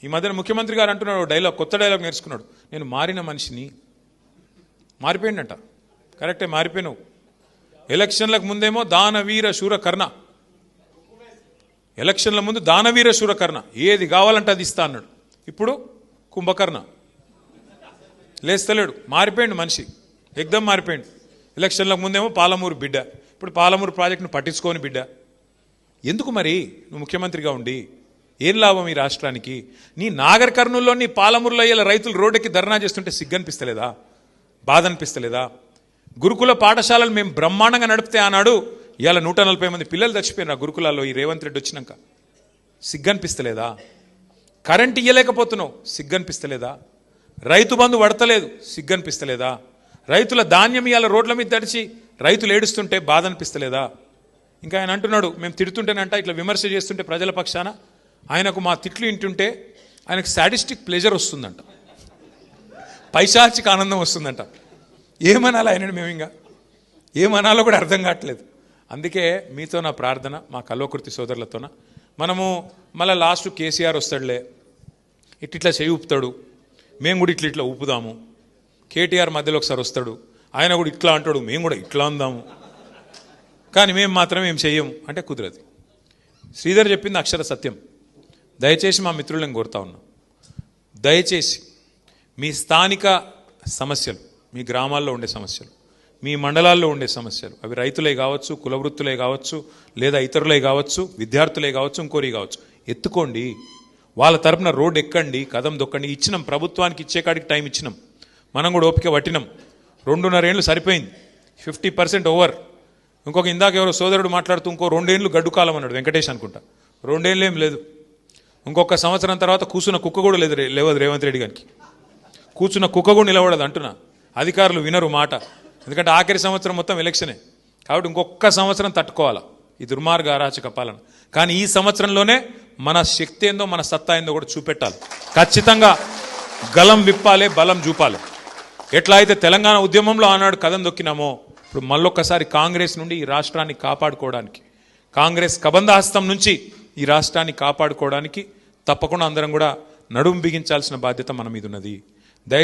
ఈ మధ్యన ముఖ్యమంత్రి గారు అంటున్నాడు డైలాగ్, కొత్త డైలాగ్ నేర్చుకున్నాడు, నేను మారిన మనిషిని. మారిపోయిందంట. కరెక్టే, మారిపోయినావు. ఎలక్షన్లకు ముందేమో దానవీర శూరకర్ణ, ఎలక్షన్ల ముందు దానవీర శూరకర్ణ, ఏది కావాలంటే అది ఇస్తా అన్నాడు. ఇప్పుడు కుంభకర్ణ, లేస్తలేడు. మారిపోయిండు మనిషి, ఎగ్దం మారిపోయిండు. ఎలక్షన్లకు ముందేమో పాలమూరు బిడ్డ, ఇప్పుడు పాలమూరు ప్రాజెక్టును పట్టించుకోని బిడ్డ. ఎందుకు మరి నువ్వు ముఖ్యమంత్రిగా ఉండి ఏం లాభం ఈ రాష్ట్రానికి? నీ నాగర్ కర్నూల్లో, నీ పాలమూరులో ఇలా రైతులు రోడ్డుకి ధర్నా చేస్తుంటే సిగ్గనిపిస్తలేదా? బాధ అనిపిస్తలేదా? గురుకుల పాఠశాలలు మేము బ్రహ్మాండంగా నడిపితే ఆనాడు ఇవాళ 140 మంది పిల్లలు చచ్చిపోయినారు ఆ గురుకులాల్లో ఈ రేవంత్ రెడ్డి వచ్చినాక. సిగ్గనిపిస్తలేదా? కరెంట్ ఇయ్యలేకపోతున్నావు, సిగ్గనిపిస్తలేదా? రైతు బంధు పడతలేదు, సిగ్గనిపిస్తలేదా? రైతుల ధాన్యం ఇవాళ రోడ్ల మీద తడిచి రైతులు ఏడుస్తుంటే బాధ అనిపిస్తలేదా? ఇంకా ఆయన అంటున్నాడు, మేము తిడుతుంటేనంట, ఇట్లా విమర్శ చేస్తుంటే ప్రజల పక్షాన ఆయనకు మా తిట్లు వింటుంటే ఆయనకు సాడిస్టిక్ ప్లెజర్ వస్తుందంట, పైశాచిక ఆనందం వస్తుందంట. ఏమనాలి ఆయనని? మేము ఇంకా ఏమనాలో కూడా అర్థం కావట్లేదు. అందుకే మీతో నా ప్రార్థన, మా కల్వకుర్తి సోదరులతోన, మనము మళ్ళీ లాస్ట్ కేసీఆర్ వస్తాడులే, ఇట్లా చేయి ఊపుతాడు, మేము కూడా ఇట్లా ఊపుదాము. కేటీఆర్ మధ్యలో ఒకసారి వస్తాడు, ఆయన కూడా ఇట్లా అంటాడు, మేము కూడా ఇట్లా అందాము, కానీ మేము మాత్రం ఏం చెయ్యము అంటే కుదరదు. శ్రీధర్ చెప్పింది అక్షర సత్యం. దయచేసి మా మిత్రులను కోరుతా ఉన్నాం, దయచేసి మీ స్థానిక సమస్యలు, మీ గ్రామాల్లో ఉండే సమస్యలు, మీ మండలాల్లో ఉండే సమస్యలు, అవి రైతులే కావచ్చు, కులవృత్తులే కావచ్చు, లేదా ఇతరులే కావచ్చు, విద్యార్థులే కావచ్చు, ఇంకోరి కావచ్చు, ఎత్తుకోండి. వాళ్ళ తరపున రోడ్డు ఎక్కండి, కదం దొక్కండి. ఇచ్చినాం, ప్రభుత్వానికి ఇచ్చే కాడికి టైం ఇచ్చినాం, మనం కూడా ఓపిక పట్టినాం. 2.5 ఏళ్ళు సరిపోయింది, 50% ఓవర్. ఇంకొక ఇందాక ఎవరో సోదరుడు మాట్లాడుతూ ఇంకో 2 ఏళ్ళు గడ్డు కాలం అన్నాడు, వెంకటేష్ అనుకుంటా. 2 ఏళ్ళు ఏం లేదు, ఇంకొక సంవత్సరం తర్వాత కూర్చున్న కుక్క కూడా లేవదు రేవంత్ రెడ్డి గారికి. కూర్చున్న కుక్క కూడా నిలబడదు అంటున్నా. అధికారులు వినరు మాట, ఎందుకంటే ఆఖరి సంవత్సరం మొత్తం ఎలక్షనే కాబట్టి ఇంకొక సంవత్సరం తట్టుకోవాలా ఈ దుర్మార్గ అరాచక పాలన. కానీ ఈ సంవత్సరంలోనే మన శక్తి ఏందో, మన సత్తా ఏందో కూడా చూపెట్టాలి. ఖచ్చితంగా గలం విప్పాలే, బలం చూపాలి. ఎట్లా అయితే తెలంగాణ ఉద్యమంలో ఆనాడు కదం దొక్కినామో, ఇప్పుడు మళ్ళొక్కసారి కాంగ్రెస్ నుండి ఈ రాష్ట్రాన్ని కాపాడుకోవడానికి, కాంగ్రెస్ కబంధహస్తం నుంచి ఈ రాష్ట్రాన్ని కాపాడుకోవడానికి తప్పకుండా అందరం కూడా నడుం బిగించాల్సిన బాధ్యత మన మీద ఉన్నది.